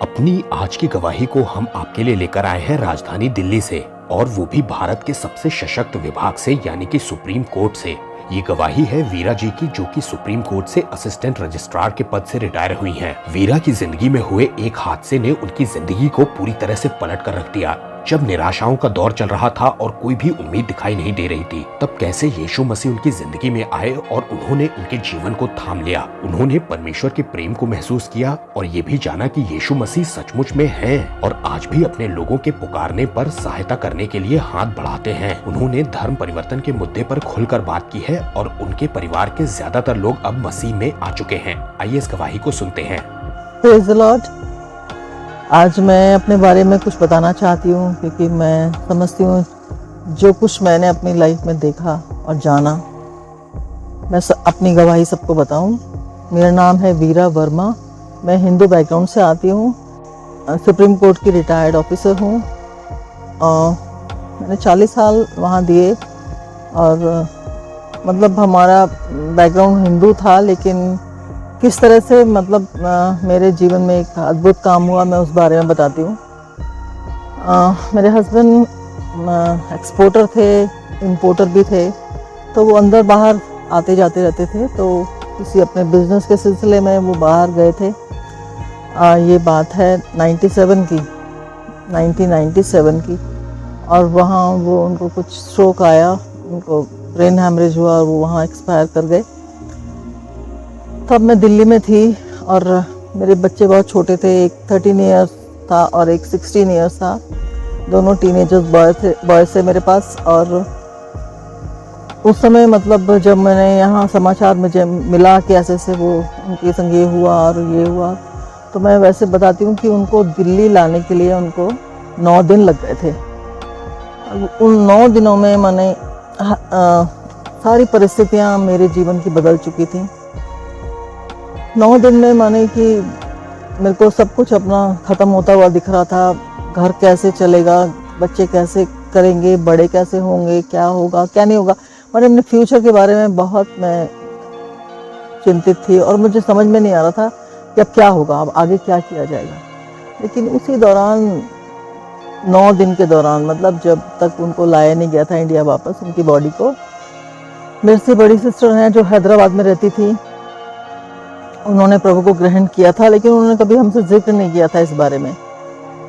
अपनी आज की गवाही को हम आपके लिए लेकर आए हैं राजधानी दिल्ली से, और वो भी भारत के सबसे सशक्त विभाग से यानी कि सुप्रीम कोर्ट से। ये गवाही है वीरा जी की, जो कि सुप्रीम कोर्ट से असिस्टेंट रजिस्ट्रार के पद से रिटायर हुई हैं। वीरा की जिंदगी में हुए एक हादसे ने उनकी जिंदगी को पूरी तरह से पलट कर रख दिया। जब निराशाओं का दौर चल रहा था और कोई भी उम्मीद दिखाई नहीं दे रही थी, तब कैसे यीशु मसीह उनकी जिंदगी में आए और उन्होंने उनके जीवन को थाम लिया। उन्होंने परमेश्वर के प्रेम को महसूस किया और ये भी जाना कि यीशु मसीह सचमुच में है और आज भी अपने लोगों के पुकारने पर सहायता करने के लिए हाथ बढ़ाते हैं। उन्होंने धर्म परिवर्तन के मुद्दे पर खुलकर बात की है और उनके परिवार के ज्यादातर लोग अब मसीह में आ चुके हैं। आइए इस गवाही को सुनते हैं। Praise the Lord. आज मैं अपने बारे में कुछ बताना चाहती हूँ, क्योंकि मैं समझती हूँ जो कुछ मैंने अपनी लाइफ में देखा और जाना, मैं अपनी गवाही सबको बताऊँ। मेरा नाम है वीरा वर्मा। मैं हिंदू बैकग्राउंड से आती हूँ। सुप्रीम कोर्ट की रिटायर्ड ऑफिसर हूँ। मैंने 40 साल वहाँ दिए और मतलब हमारा बैकग्राउंड हिंदू था, लेकिन किस तरह से मेरे जीवन में एक अद्भुत काम हुआ, मैं उस बारे में बताती हूँ। मेरे हस्बैंड एक्सपोर्टर थे, इंपोर्टर भी थे, तो वो अंदर बाहर आते जाते रहते थे। तो किसी अपने बिजनेस के सिलसिले में वो बाहर गए थे। ये बात है 1997 की, और वहाँ वो उनको कुछ स्ट्रोक आया, उनको ब्रेन हैमरेज हुआ और वो वहाँ एक्सपायर कर गए। तब मैं दिल्ली में थी और मेरे बच्चे बहुत छोटे थे। एक 13 इयर्स था और एक 16 इयर्स था। दोनों टीनेजर्स बॉयज थे मेरे पास। और उस समय जब मैंने यहाँ समाचार मुझे मिला कि ऐसे से वो उनके संग ये हुआ और ये हुआ, तो मैं वैसे बताती हूँ कि उनको दिल्ली लाने के लिए उनको 9 दिन लग गए थे। उन 9 दिनों में मैंने सारी परिस्थितियाँ मेरे जीवन की बदल चुकी थी। 9 दिन में माने कि मेरे को सब कुछ अपना ख़त्म होता हुआ दिख रहा था। घर कैसे चलेगा, बच्चे कैसे करेंगे, बड़े कैसे होंगे, क्या होगा क्या नहीं होगा। मैंने अपने फ्यूचर के बारे में बहुत मैं चिंतित थी और मुझे समझ में नहीं आ रहा था कि अब क्या होगा, अब आगे क्या किया जाएगा। लेकिन उसी दौरान 9 दिन के दौरान, जब तक उनको लाया नहीं गया था इंडिया वापस, उनकी बॉडी को, मेरे से बड़ी सिस्टर हैं जो हैदराबाद में रहती थी, उन्होंने प्रभु को ग्रहण किया था, लेकिन उन्होंने कभी हमसे जिक्र नहीं किया था इस बारे में।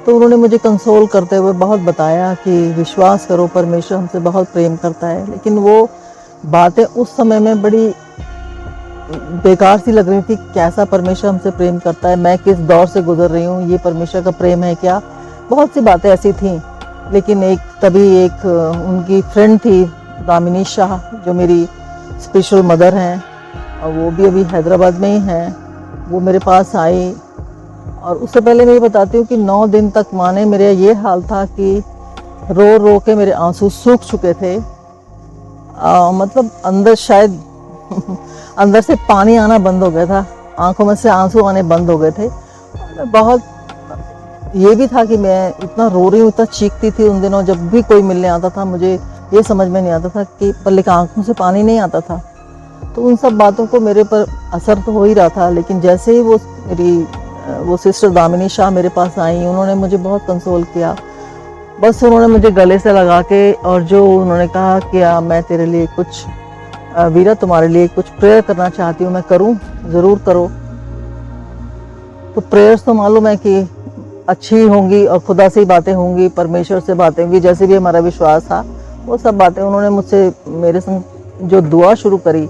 तो उन्होंने मुझे कंसोल करते हुए बहुत बताया कि विश्वास करो, परमेश्वर हमसे बहुत प्रेम करता है। लेकिन वो बातें उस समय में बड़ी बेकार सी लग रही थी। कैसा परमेश्वर हमसे प्रेम करता है, मैं किस दौर से गुजर रही हूँ, ये परमेश्वर का प्रेम है क्या, बहुत सी बातें ऐसी थीं। लेकिन तभी एक उनकी फ्रेंड थी, दामिनी शाह, जो मेरी स्पिरिचुअल मदर हैं और वो भी अभी हैदराबाद में ही हैं। वो मेरे पास आई और उससे पहले मैं ये बताती हूँ कि 9 दिन तक माने मेरे ये हाल था कि रो रो के मेरे आंसू सूख चुके थे। अंदर शायद अंदर से पानी आना बंद हो गया था, आंखों में से आंसू आने बंद हो गए थे। बहुत ये भी था कि मैं इतना रो रही हूँ, इतना चीखती थी उन दिनों। जब भी कोई मिलने आता था मुझे ये समझ में नहीं आता था कि लेकिन आंखों से पानी नहीं आता था। तो उन सब बातों को मेरे पर असर तो हो ही रहा था। लेकिन जैसे ही वो सिस्टर दामिनी शाह मेरे पास आई, उन्होंने मुझे बहुत कंसोल किया। बस उन्होंने मुझे गले से लगा के और जो उन्होंने कहा कि मैं तेरे लिए कुछ, वीरा तुम्हारे लिए कुछ प्रेयर करना चाहती हूँ, मैं करूँ, ज़रूर करो। तो प्रेयर्स तो मालूम है कि अच्छी होंगी और खुदा से ही बातें होंगी, परमेश्वर से बातें होंगी, जैसे भी हमारा विश्वास था वो सब बातें उन्होंने मुझसे मेरे संग जो दुआ शुरू करी।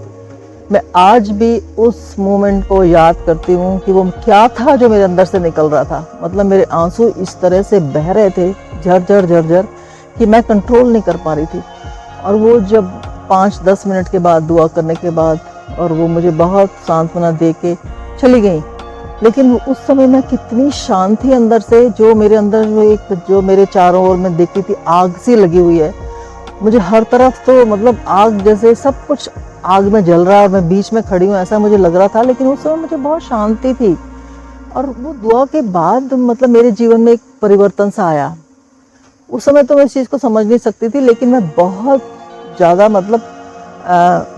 मैं आज भी उस मोमेंट को याद करती हूँ कि वो क्या था जो मेरे अंदर से निकल रहा था। मेरे आंसू इस तरह से बह रहे थे, झरझर झरझर, कि मैं कंट्रोल नहीं कर पा रही थी। और वो जब 5-10 मिनट के बाद दुआ करने के बाद, और वो मुझे बहुत सांत्वना दे के चली गई। लेकिन उस समय मैं कितनी शांति अंदर से, जो मेरे अंदर जो मेरे चारों ओर में देखती थी आग सी लगी हुई है। मुझे हर तरफ तो आग, जैसे सब कुछ आग में जल रहा है और मैं बीच में खड़ी हूँ, ऐसा मुझे लग रहा था। लेकिन उस समय मुझे बहुत शांति थी। और वो दुआ के बाद मेरे जीवन में एक परिवर्तन सा आया। उस समय तो मैं इस चीज़ को समझ नहीं सकती थी, लेकिन मैं बहुत ज़्यादा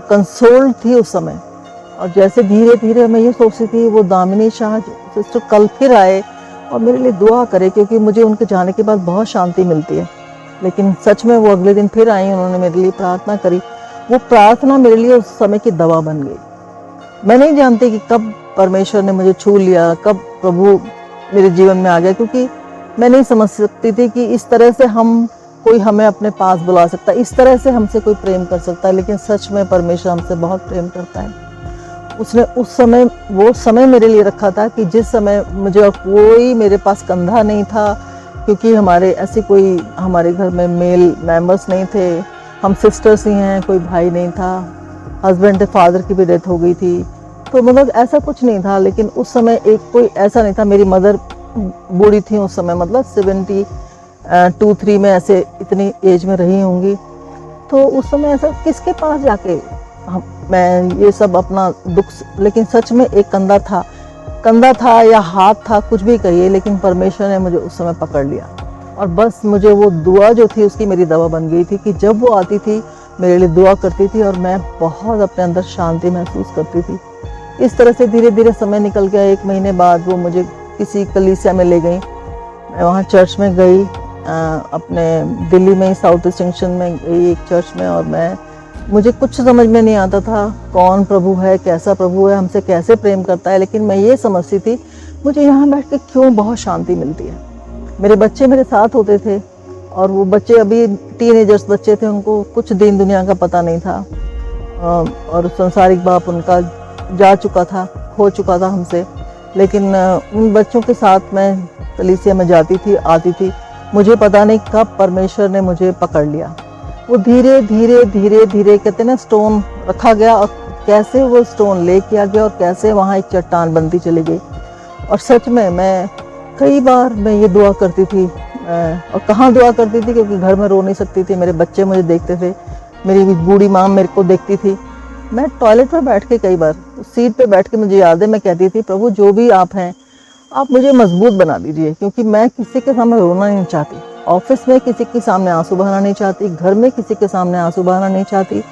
कंसोल्ड थी उस समय। और जैसे धीरे धीरे मैं ये सोचती थी, वो दामिनी शाह सिस्टर कल फिर आए और मेरे लिए दुआ करे, क्योंकि मुझे उनके जाने के बाद बहुत शांति मिलती है। लेकिन सच में वो अगले दिन फिर आई, उन्होंने मेरे लिए प्रार्थना करी। वो प्रार्थना मेरे लिए उस समय की दवा बन गई। मैं नहीं जानती कि कब परमेश्वर ने मुझे छू लिया, कब प्रभु मेरे जीवन में आ गया, क्योंकि मैं नहीं समझ सकती थी कि इस तरह से कोई हमें अपने पास बुला सकता है, इस तरह से हमसे कोई प्रेम कर सकता है। लेकिन सच में परमेश्वर हमसे बहुत प्रेम करता है। उसने उस समय वो समय मेरे लिए रखा था कि जिस समय मुझे और कोई मेरे पास कंधा नहीं था, क्योंकि हमारे घर में मेल मेंबर्स नहीं थे, हम सिस्टर्स ही हैं, कोई भाई नहीं था, हस्बैंड थे, फादर की भी डेथ हो गई थी, तो मतलब ऐसा कुछ नहीं था। लेकिन उस समय कोई ऐसा नहीं था। मेरी मदर बूढ़ी थी उस समय, मतलब 72-3 में ऐसे इतनी एज में रही होंगी। तो उस समय ऐसा किसके पास जाके मैं ये सब अपना दुख, लेकिन सच में एक कंधा था या हाथ था, कुछ भी कहिए, लेकिन परमेश्वर ने मुझे उस समय पकड़ लिया। और बस मुझे वो दुआ जो थी उसकी मेरी दवा बन गई थी कि जब वो आती थी मेरे लिए दुआ करती थी और मैं बहुत अपने अंदर शांति महसूस करती थी। इस तरह से धीरे धीरे समय निकल गया। 1 महीने बाद वो मुझे किसी कलीसिया में ले गई। मैं वहाँ चर्च में गई, अपने दिल्ली में साउथ ईस्ट जंक्शन में गई एक चर्च में, और मुझे कुछ समझ में नहीं आता था कौन प्रभु है, कैसा प्रभु है, हमसे कैसे प्रेम करता है। लेकिन मैं ये समझती थी मुझे यहाँ बैठ के क्यों बहुत शांति मिलती है। मेरे बच्चे मेरे साथ होते थे और वो बच्चे अभी टीनेजर्स बच्चे थे, उनको कुछ दीन दुनिया का पता नहीं था, और संसारिक बाप उनका जा चुका था, खो चुका था हमसे। लेकिन उन बच्चों के साथ मैं कलीसिया में जाती थी, आती थी। मुझे पता नहीं कब परमेश्वर ने मुझे पकड़ लिया। वो धीरे धीरे धीरे धीरे कहते ना, स्टोन रखा गया और कैसे वो स्टोन ले किया गया और कैसे वहाँ एक चट्टान बनती चली गई। और सच में मैं कई बार मैं ये दुआ करती थी, और कहाँ दुआ करती थी, क्योंकि घर में रो नहीं सकती थी, मेरे बच्चे मुझे देखते थे, मेरी बूढ़ी माँ मेरे को देखती थी। मैं टॉयलेट पर बैठ के कई बार सीट पे बैठ के, मुझे याद है, मैं कहती थी प्रभु जो भी आप हैं आप मुझे मजबूत बना दीजिए, क्योंकि मैं किसी के सामने रोना नहीं चाहती, ऑफिस में किसी के सामने आंसू बहाना नहीं चाहती, घर में किसी के सामने आंसू बहाना नहीं चाहती।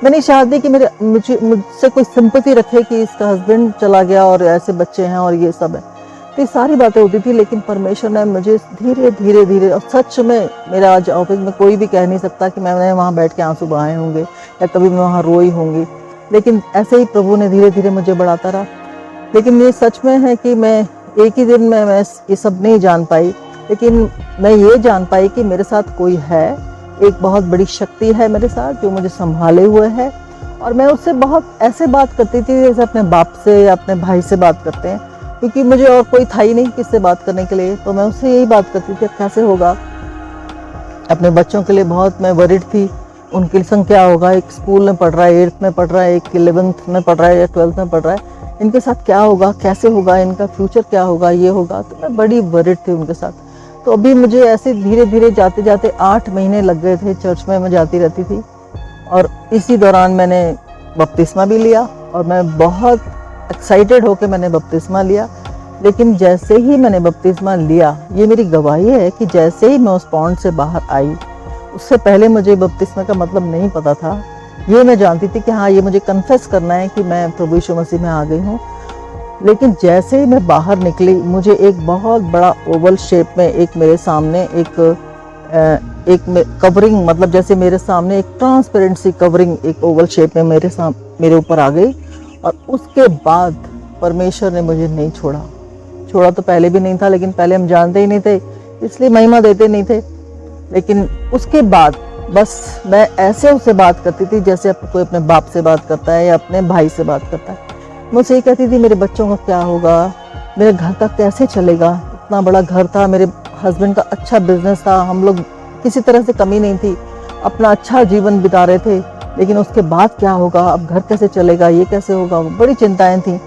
मैं नहीं चाहती कि मुझसे कोई सिंपैथी रखे कि इसका हस्बैंड चला गया और ऐसे बच्चे हैं और ये सब है। तो ये सारी बातें होती थी। लेकिन परमेश्वर ने मुझे धीरे धीरे धीरे, और सच में मेरा आज ऑफिस में कोई भी कह नहीं सकता कि मैंने वहाँ बैठ के आंसू बहाए होंगे या कभी मैं वहाँ रोई होंगी। लेकिन ऐसे ही प्रभु ने धीरे धीरे मुझे बढ़ाता रहा। लेकिन ये सच में है कि मैं एक ही दिन में मैं ये सब नहीं जान पाई, लेकिन मैं ये जान पाई कि मेरे साथ कोई है, एक बहुत बड़ी शक्ति है मेरे साथ जो मुझे संभाले हुए है। और मैं उससे बहुत ऐसे बात करती थी जैसे अपने बाप से या अपने भाई से बात करते हैं, क्योंकि मुझे और कोई था ही नहीं किससे बात करने के लिए। तो मैं उससे यही बात करती थी कैसे होगा। अपने बच्चों के लिए बहुत मैं वरिड थी, उनकी संग क्या होगा, एक स्कूल में पढ़ रहा है, 8th में पढ़ रहा है, एक 11th में पढ़ रहा है या 12th में पढ़ रहा है, इनके साथ क्या होगा, कैसे होगा, इनका फ्यूचर क्या होगा, ये होगा। तो मैं बड़ी वरिड थी उनके साथ। तो अभी मुझे ऐसे धीरे धीरे जाते जाते 8 महीने लग गए थे। चर्च में मैं जाती रहती थी और इसी दौरान मैंने बपतिस्मा भी लिया और मैं बहुत एक्साइटेड होकर मैंने बपतिस्मा लिया। लेकिन जैसे ही मैंने बपतिस्मा लिया, ये मेरी गवाही है कि जैसे ही मैं उस पॉन्ड से बाहर आई, उससे पहले मुझे बपतिस्मा का मतलब नहीं पता था। ये मैं जानती थी कि हाँ, ये मुझे कन्फेस करना है कि मैं प्रभु यीशु मसीह में आ गई हूँ। लेकिन जैसे ही मैं बाहर निकली, मुझे एक बहुत बड़ा ओवल शेप में एक मेरे सामने एक कवरिंग, मतलब जैसे मेरे सामने एक ट्रांसपेरेंट सी कवरिंग एक ओवल शेप में मेरे ऊपर आ गई। और उसके बाद परमेश्वर ने मुझे नहीं छोड़ा तो पहले भी नहीं था, लेकिन पहले हम जानते ही नहीं थे, इसलिए महिमा देते नहीं थे। लेकिन उसके बाद बस मैं ऐसे उससे बात करती थी जैसे कोई अपने बाप से बात करता है या अपने भाई से बात करता है। मुझसे ये कहती थी मेरे बच्चों का क्या होगा, मेरे घर का कैसे चलेगा। इतना बड़ा घर था, मेरे हस्बैंड का अच्छा बिजनेस था, हम लोग किसी तरह से कमी नहीं थी, अपना अच्छा जीवन बिता रहे थे। लेकिन उसके बाद क्या होगा, अब घर कैसे चलेगा, ये कैसे होगा, बड़ी चिंताएं थी।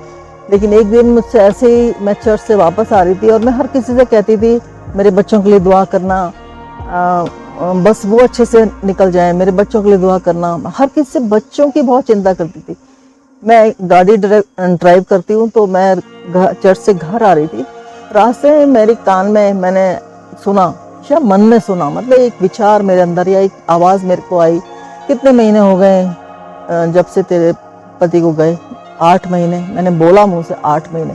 लेकिन एक दिन मुझसे ऐसे ही मैं चर्च से वापस आ रही थी और मैं हर किसी से कहती थी मेरे बच्चों के लिए दुआ करना, बस वो अच्छे से निकल जाए, मेरे बच्चों के लिए दुआ करना। हर किसी से बच्चों की बहुत चिंता करती थी। मैं गाड़ी ड्राइव करती हूँ, तो मैं चर्च से घर आ रही थी, रास्ते में मेरे कान में मैंने सुना, शायद मन में सुना, मतलब एक विचार मेरे अंदर या एक आवाज़ मेरे को आई, कितने महीने हो गए जब से तेरे पति को गए? 8 महीने। मैंने बोला मुँह से 8 महीने।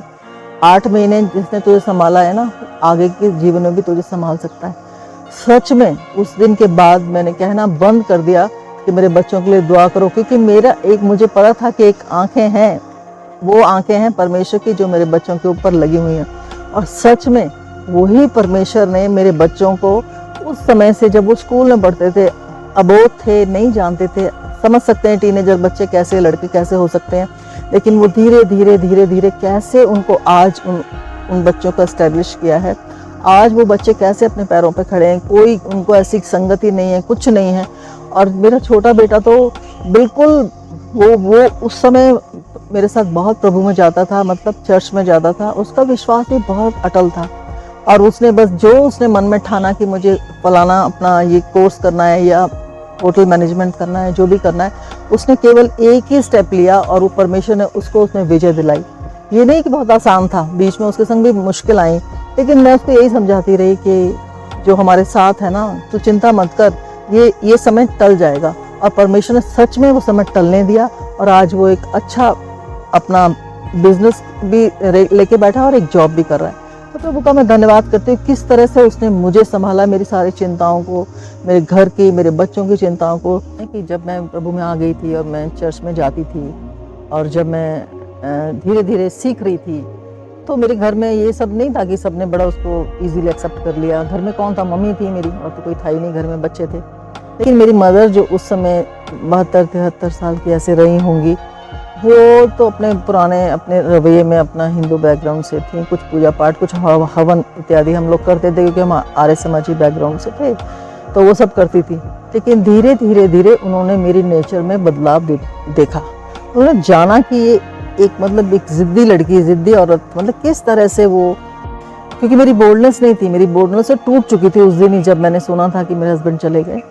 8 महीने जिसने तुझे संभाला है ना, आगे के जीवन में भी तुझे संभाल सकता है। सच में उस दिन के बाद मैंने कहना बंद कर दिया कि मेरे बच्चों के लिए दुआ करो, क्योंकि मेरा एक, मुझे पता था कि एक आंखें हैं, वो आंखें हैं परमेश्वर की जो मेरे बच्चों के ऊपर लगी हुई हैं। और सच में वही परमेश्वर ने मेरे बच्चों को उस समय से, जब वो स्कूल में पढ़ते थे, अबोध थे, नहीं जानते थे, समझ सकते हैं टीनेजर बच्चे कैसे, लड़के कैसे हो सकते हैं, लेकिन वो धीरे धीरे धीरे धीरे कैसे उनको आज उन बच्चों को एस्टेब्लिश किया है। आज वो बच्चे कैसे अपने पैरों पे खड़े हैं, कोई उनको ऐसी संगति नहीं है, कुछ नहीं है। और मेरा छोटा बेटा तो बिल्कुल वो उस समय मेरे साथ बहुत प्रभु में जाता था, मतलब चर्च में जाता था, उसका विश्वास भी बहुत अटल था। और उसने बस जो उसने मन में ठाना कि मुझे फलाना अपना ये कोर्स करना है या होटल मैनेजमेंट करना है, जो भी करना है, उसने केवल एक ही स्टेप लिया और वो परमेश्वर ने उसको उसमें विजय दिलाई। ये नहीं कि बहुत आसान था, बीच में उसके संग भी मुश्किल आई, लेकिन मैं उसको यही समझाती रही कि जो हमारे साथ है ना, तू चिंता मत कर, ये समय टल जाएगा। और परमेश्वर ने सच में वो समय टलने दिया और आज वो एक अच्छा अपना बिजनेस भी लेके बैठा और एक जॉब भी कर रहा है। तो प्रभु का मैं धन्यवाद करती हूँ किस तरह से उसने मुझे संभाला, मेरी सारी चिंताओं को, मेरे घर की, मेरे बच्चों की चिंताओं को। कि जब मैं प्रभु में आ गई थी और मैं चर्च में जाती थी और जब मैं धीरे धीरे सीख रही थी, तो मेरे घर में ये सब नहीं था कि सबने बड़ा उसको इजीली एक्सेप्ट कर लिया। घर में कौन था, मम्मी थी मेरी, और तो कोई था ही नहीं, घर में बच्चे थे। लेकिन मेरी मदर जो उस समय 72-73 साल की ऐसे रही होंगी, वो तो अपने पुराने अपने रवैये में अपना हिंदू बैकग्राउंड से थी। कुछ पूजा पाठ, कुछ हवन इत्यादि हम लोग करते थे क्योंकि हम आर्य समाजी बैकग्राउंड से थे, तो वो सब करती थी। लेकिन धीरे धीरे धीरे उन्होंने मेरी नेचर में बदलाव देखा। उन्होंने जाना कि ये एक मतलब एक ज़िद्दी लड़की, ज़िद्दी औरत, मतलब किस तरह से वो, क्योंकि मेरी बोल्डनेस नहीं थी, मेरी बोल्डनेस से टूट चुकी थी उस दिन ही जब मैंने सुना था कि मेरे हस्बैंड चले गए।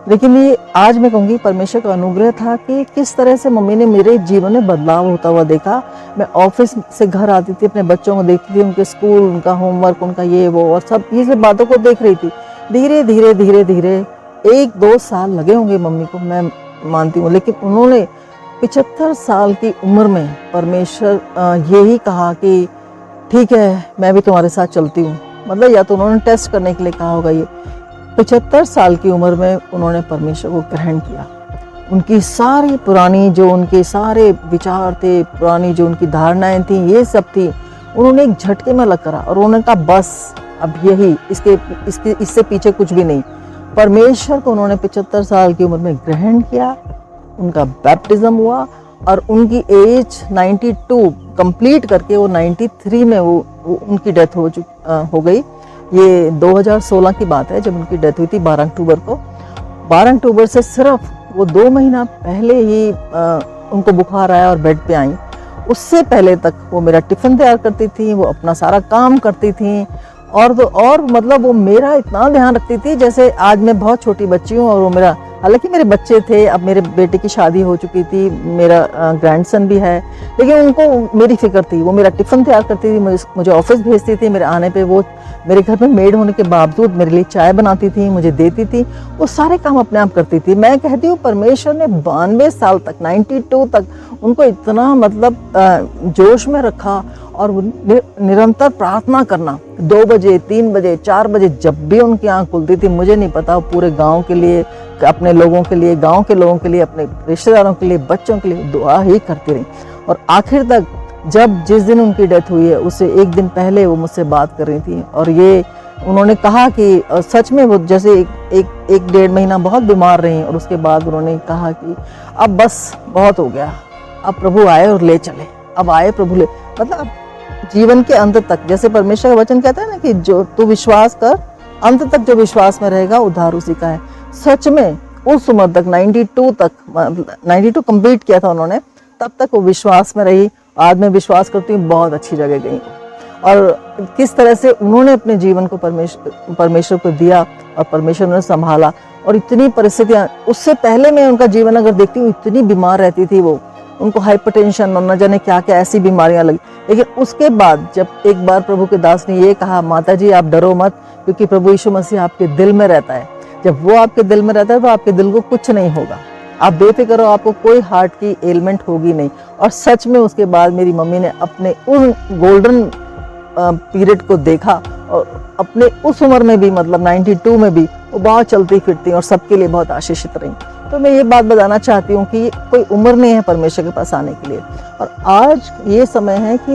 लेकिन ये आज मैं कहूँगी परमेश्वर का अनुग्रह था कि किस तरह से मम्मी ने मेरे जीवन में बदलाव होता हुआ देखा। मैं ऑफिस से घर आती थी, अपने बच्चों को देखती थी, उनके स्कूल, उनका होमवर्क, उनका ये वो, और सब ये सब बातों को देख रही थी। धीरे धीरे धीरे धीरे 1-2 साल लगे होंगे मम्मी को, मैं मानती हूँ, लेकिन उन्होंने 75 साल की उम्र में परमेश्वर यही कहा कि ठीक है, मैं भी तुम्हारे साथ चलती हूँ। मतलब या तो उन्होंने टेस्ट करने के लिए कहा होगा। ये 75 साल की उम्र में उन्होंने परमेश्वर को ग्रहण किया। उनकी सारी पुरानी जो उनके सारे विचार थे, पुरानी जो उनकी धारणाएं थी, ये सब थी, उन्होंने एक झटके में अलग करा और उन्होंने कहा बस अब यही, इससे पीछे कुछ भी नहीं। परमेश्वर को उन्होंने 75 साल की उम्र में ग्रहण किया, उनका बैप्टिज्म हुआ और उनकी एज 92 कंप्लीट करके वो 93 में वो उनकी डेथ हो गई। ये 2016 की बात है जब उनकी डेथ हुई थी 12 अक्टूबर को। 12 अक्टूबर से सिर्फ वो 2 महीना पहले ही उनको बुखार आया और बेड पे आई। उससे पहले तक वो मेरा टिफ़िन तैयार करती थी, वो अपना सारा काम करती थी और मतलब वो मेरा इतना ध्यान रखती थी जैसे आज मैं बहुत छोटी बच्ची हूँ और वो मेरा, हालांकि मेरे बच्चे थे, अब मेरे बेटे की शादी हो चुकी थी, मेरा ग्रैंडसन भी है, लेकिन उनको मेरी फिक्र थी। वो मेरा टिफ़िन तैयार करती थी, मुझे ऑफिस भेजती थी, मेरे आने पे वो मेरे घर में मेड होने के बावजूद मेरे लिए चाय बनाती थी, मुझे देती थी, वो सारे काम अपने आप करती थी। मैं कहती हूँ परमेश्वर ने 92 साल तक, 92 तक उनको इतना मतलब जोश में रखा और निरंतर प्रार्थना करना। 2 बजे, 3 बजे, 4 बजे जब भी उनकी आँख खुलती थी, मुझे नहीं पता, पूरे गाँव के लिए, अपने लोगों के लिए, गाँव के लोगों के लिए, अपने रिश्तेदारों के लिए, बच्चों के लिए दुआ ही करती रही। और आखिर तक जिस दिन उनकी डेथ हुई है उससे 1 दिन पहले वो मुझसे बात कर रही थी और ये उन्होंने कहा कि सच में वो जैसे एक 1.5 महीना बहुत बीमार रही और उसके बाद उन्होंने कहा कि अब बस बहुत हो गया, अब प्रभु आए और ले चले, अब आए प्रभु ले, मतलब जीवन के अंत तक, जैसे परमेश्वर का वचन कहता है ना कि जो तू विश्वास कर, अंत तक जो विश्वास में रहेगा उद्धार उसी का है। सच में उस उम्र तक 92 कंप्लीट किया था उन्होंने, तब तक वो विश्वास में रही। आज मैं विश्वास करती हूँ बहुत अच्छी जगह गई और किस तरह से उन्होंने अपने जीवन को परमेश्वर को दिया और परमेश्वर ने संभाला। और इतनी परिस्थितियाँ, उससे पहले मैं उनका जीवन अगर देखती हूँ, इतनी बीमार रहती थी वो, उनको हाइपरटेंशन और न जाने क्या क्या ऐसी बीमारियां लगी। लेकिन उसके बाद जब एक बार प्रभु के दास ने ये कहा, माता जी आप डरो मत, क्योंकि प्रभु यीशु मसीह आपके दिल में रहता है। जब वो आपके दिल में रहता है तो आपके दिल को कुछ नहीं होगा। आप बेफिक्र हो, आपको कोई हार्ट की एलिमेंट होगी नहीं। और सच में उसके बाद मेरी मम्मी ने अपने उन गोल्डन पीरियड को देखा और अपने उस उम्र में भी, मतलब 92 में भी वो बहुत चलती फिरती और सबके लिए बहुत आशीषित रही। तो मैं ये बात बताना चाहती हूँ कि कोई उम्र नहीं है परमेश्वर के पास आने के लिए। और आज ये समय है कि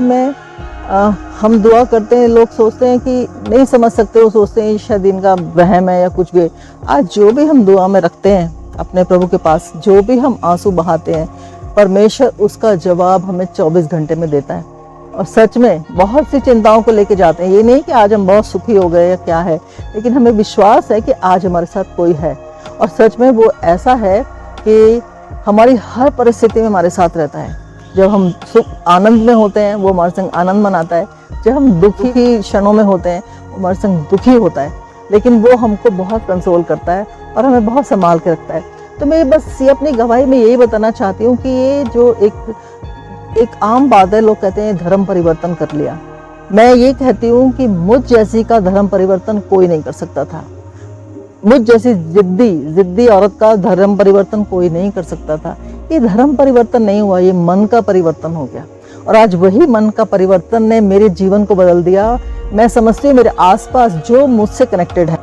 हम दुआ करते हैं, लोग सोचते हैं कि नहीं समझ सकते, वो सोचते हैं शायद इनका वहम है या कुछ भी। आज जो भी हम दुआ में रखते हैं अपने प्रभु के पास, जो भी हम आंसू बहाते हैं, परमेश्वर उसका जवाब हमें 24 घंटे में देता है। और सच में बहुत सी चिंताओं को लेके जाते हैं। ये नहीं कि आज हम बहुत सुखी हो गए या क्या है, लेकिन हमें विश्वास है कि आज हमारे साथ कोई है। और सच में वो ऐसा है कि हमारी हर परिस्थिति में हमारे साथ रहता है। जब हम सुख आनंद में होते हैं वो हमारे संग आनंद मनाता है, जब हम दुखी की क्षणों में होते हैं वो हमारे संग दुखी होता है, लेकिन वो हमको बहुत कंसोल करता है और हमें बहुत संभाल के रखता है। तो मैं बस ये अपनी गवाही में यही बताना चाहती हूँ कि ये जो एक आम बात है, लोग कहते हैं धर्म परिवर्तन कर लिया। मैं ये कहती हूँ कि मुझ जैसी का धर्म परिवर्तन कोई नहीं कर सकता था। मुझ जैसी जिद्दी औरत का धर्म परिवर्तन कोई नहीं कर सकता था। ये धर्म परिवर्तन नहीं हुआ, ये मन का परिवर्तन हो गया। और आज वही मन का परिवर्तन ने मेरे जीवन को बदल दिया। मैं समझती हूँ मेरे आसपास जो मुझसे कनेक्टेड है,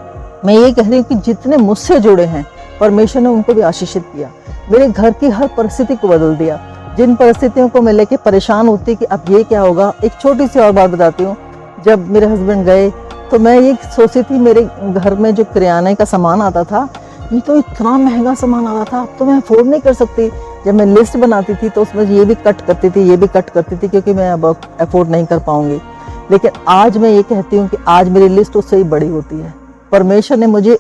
मैं ये कह रही हूँ कि जितने मुझसे जुड़े हैं, परमेश्वर ने उनको भी आशीषित किया। मेरे घर की हर परिस्थिति को बदल दिया। जिन परिस्थितियों को मैं लेके परेशान होती कि अब ये क्या होगा। एक छोटी सी और बात बताती हूँ। जब मेरे हस्बैंड गए तो मैं ये सोची थी, मेरे घर में जो किराने का सामान आता था, ये तो इतना महंगा सामान आता था, अब तो मैं अफोर्ड नहीं कर सकती। जब मैं लिस्ट बनाती थी तो उसमें ये भी कट करती थी, ये भी कट करती थी, क्योंकि मैं अब अफोर्ड नहीं कर पाऊंगी। लेकिन आज मैं ये कहती हूँ कि आज मेरी लिस्ट उससे ही बड़ी होती है। परमेश्वर ने मुझे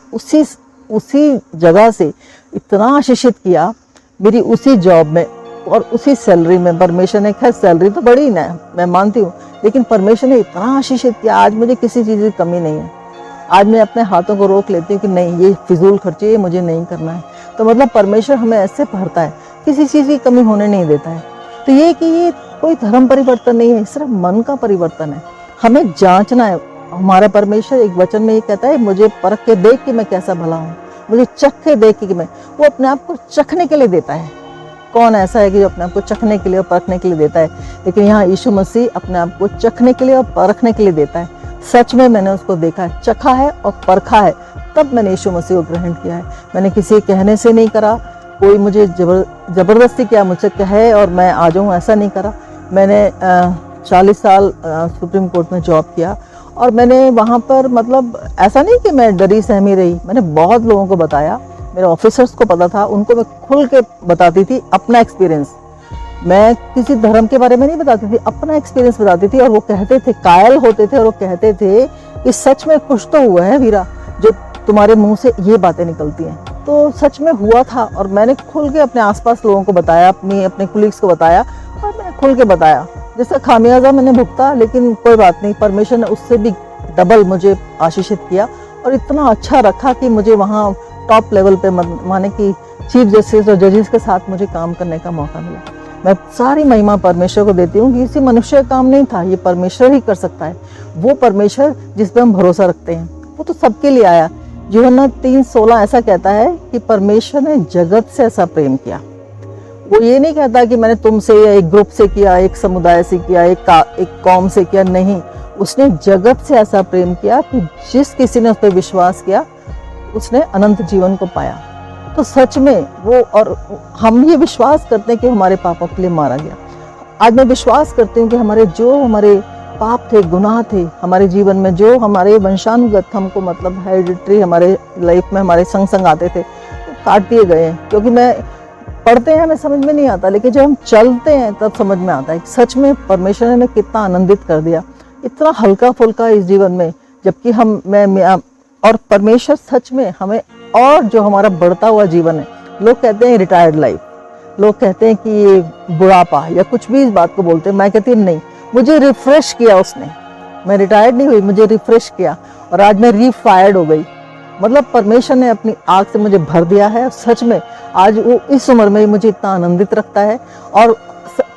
उसी जगह से इतना आशीषित किया, मेरी उसी जॉब में और उसी सैलरी में। परमेश्वर ने, खैर सैलरी तो बड़ी ना, मैं मानती हूँ, लेकिन परमेश्वर ने इतना आशीषित किया, आज मुझे किसी चीज़ की कमी नहीं है। आज मैं अपने हाथों को रोक लेती हूँ कि नहीं, ये फिजूल खर्चे ये मुझे नहीं करना है। तो मतलब परमेश्वर हमें ऐसे भरता है, किसी चीज़ की कमी होने नहीं देता है। तो ये कि ये कोई धर्म परिवर्तन नहीं है, सिर्फ मन का परिवर्तन है। हमें जांचना है। हमारा परमेश्वर एक वचन में ये कहता है, मुझे परख के देख कि मैं कैसा भला हूँ, मुझे चख के देख कि मैं, वो अपने आप को चखने के लिए देता है। कौन ऐसा है कि जो अपने आप को चखने के लिए और परखने के लिए देता है? लेकिन यहाँ यीशु मसीह अपने आप को चखने के लिए और परखने के लिए देता है। सच में मैंने उसको देखा है, चखा है और परखा है, तब मैंने यीशु मसीह को ग्रहण किया है। मैंने किसी कहने से नहीं करा, कोई मुझे जबरदस्ती किया मुझसे कहे और मैं आ जाऊँ, ऐसा नहीं करा। मैंने 40 साल सुप्रीम कोर्ट में जॉब किया और मैंने वहाँ पर, मतलब ऐसा नहीं कि मैं डरी सहमी रही, मैंने बहुत लोगों को बताया। मेरे ऑफिसर्स को पता था, उनको मैं खुल के बताती थी अपना एक्सपीरियंस। मैं किसी धर्म के बारे में नहीं बताती थी, अपना एक्सपीरियंस बताती थी। और वो कहते थे, कायल होते थे और वो कहते थे कि सच में कुछ तो हुआ है वीरा, जो तुम्हारे मुंह से ये बातें निकलती हैं। तो सच में हुआ था और मैंने खुल के अपने आसपास लोगों को बताया, अपने कुलीग्स को बताया और मैंने खुल के बताया। जिसका खामियाजा मैंने भुगता, लेकिन कोई बात नहीं, परमेश्वर ने उससे भी डबल मुझे आशीषित किया और इतना अच्छा रखा कि मुझे वहाँ टॉप लेवल पे, माने कि चीफ जस्टिस और जजेस के साथ मुझे काम करने का मौका मिला। मैं सारी महिमा परमेश्वर को देती हूँ कि किसी मनुष्य का काम नहीं था, ये परमेश्वर ही कर सकता है। वो परमेश्वर जिस पे हम भरोसा रखते हैं, वो तो सबके लिए आया। यूहन्ना 3:16 ऐसा कहता है कि परमेश्वर ने जगत से ऐसा प्रेम किया। वो ये नहीं कहता कि मैंने तुमसे या एक ग्रुप से किया, एक समुदाय से किया, एक कौम से किया, नहीं। उसने जगत से ऐसा प्रेम किया कि जिस किसी ने उस पर विश्वास किया उसने अनंत जीवन को पाया। तो सच में वो, और हम ये विश्वास करते हैं कि हमारे पापों के लिए मारा गया। आज मैं विश्वास करती हूँ कि हमारे पाप थे, गुनाह थे हमारे जीवन में, जो हमारे वंशानुगत हमको, मतलब हेरिडिटरी हमारे लाइफ में हमारे संग आते थे, तो काट दिए गए हैं। क्योंकि मैं पढ़ते हैं हमें समझ में नहीं आता, लेकिन जब हम चलते हैं तब समझ में आता है। सच में परमेश्वर ने हमें कितना आनंदित कर दिया, इतना हल्का फुल्का इस जीवन में। जबकि और परमेश्वर सच में हमें, और जो हमारा बढ़ता हुआ जीवन है, लोग कहते हैं रिटायर्ड लाइफ, लोग कहते हैं कि ये बुढ़ापा या कुछ भी इस बात को बोलते हैं। मैं कहती हूँ नहीं, मुझे रिफ्रेश किया उसने। मैं रिटायर्ड नहीं हुई, मुझे रिफ्रेश किया और आज मैं रीफायर्ड हो गई। मतलब परमेश्वर ने अपनी आग से मुझे भर दिया है। सच में आज वो इस उम्र में मुझे इतना आनंदित रखता है और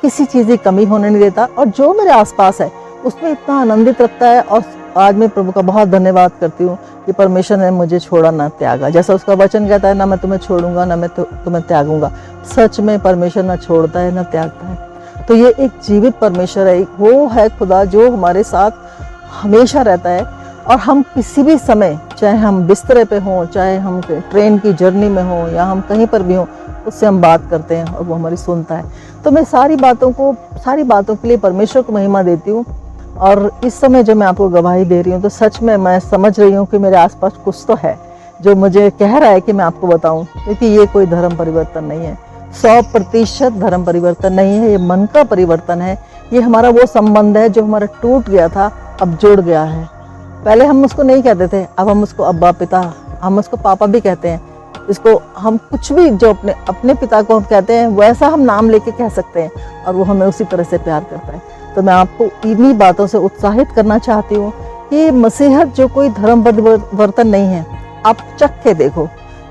किसी चीज़ की कमी होने नहीं देता, और जो मेरे आसपास है उसमें इतना आनंदित रखता है। और आज मैं प्रभु का बहुत धन्यवाद करती हूँ कि परमेश्वर ने मुझे छोड़ा ना त्यागा। जैसा उसका वचन कहता है, ना मैं तुम्हें छोड़ूंगा ना मैं तुम्हें त्यागूंगा। सच में परमेश्वर ना छोड़ता है ना त्यागता है। तो ये एक जीवित परमेश्वर है, वो है खुदा जो हमारे साथ हमेशा रहता है। और हम किसी भी समय, चाहे हम बिस्तरे पे हों, चाहे हम ट्रेन की जर्नी में हों या हम कहीं पर भी हों, उससे हम बात करते हैं और वो हमारी सुनता है। तो मैं सारी बातों के लिए परमेश्वर को महिमा देती हूँ। और इस समय जो मैं आपको गवाही दे रही हूँ, तो सच में मैं समझ रही हूँ कि मेरे आसपास कुछ तो है जो मुझे कह रहा है कि मैं आपको बताऊँ, क्योंकि ये कोई धर्म परिवर्तन नहीं है, 100% धर्म परिवर्तन नहीं है, ये मन का परिवर्तन है। ये हमारा वो संबंध है जो हमारा टूट गया था, अब जुड़ गया है। पहले हम उसको नहीं कहते थे, अब हम उसको अब्बा पिता, हम उसको पापा भी कहते हैं। इसको हम कुछ भी जो अपने पिता को हम कहते हैं, वैसा हम नाम लेके कह सकते हैं और वो हमें उसी तरह से प्यार करता है। तो मैं आपको इन्हीं बातों से उत्साहित करना चाहती हूँ कि मसीहत जो कोई धर्म परिवर्तन नहीं है। आप चख के देखो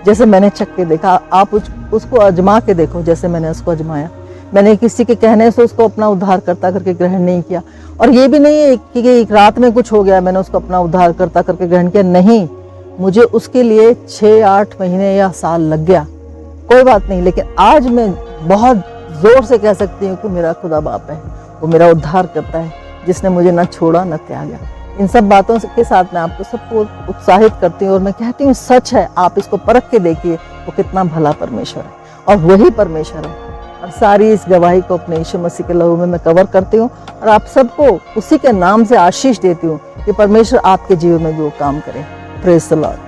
जैसे मैंने चख के देखा, आप उसको आजमा के देखो जैसे मैंने उसको आजमाया। मैंने किसी के कहने से उसको अपना उद्धारकर्ता करके ग्रहण नहीं किया। और ये भी नहीं है कि एक रात में कुछ हो गया मैंने उसको अपना उद्धारकर्ता करके ग्रहण किया, नहीं, मुझे उसके लिए 6-8 महीने या साल लग गया, कोई बात नहीं। लेकिन आज मैं बहुत जोर से कह सकती हूँ कि मेरा खुदा बाप है, वो मेरा उद्धार करता है, जिसने मुझे न छोड़ा न त्यागा। इन सब बातों के साथ मैं आपको सबको उत्साहित करती हूँ और मैं कहती हूँ सच है, आप इसको परख के देखिए, वो कितना भला परमेश्वर है और वही परमेश्वर है। और सारी इस गवाही को अपने यीशु मसीह के लहू में मैं कवर करती हूँ और आप सबको उसी के नाम से आशीष देती हूँ कि परमेश्वर आपके जीवन में भी वो काम करे। Praise the Lord.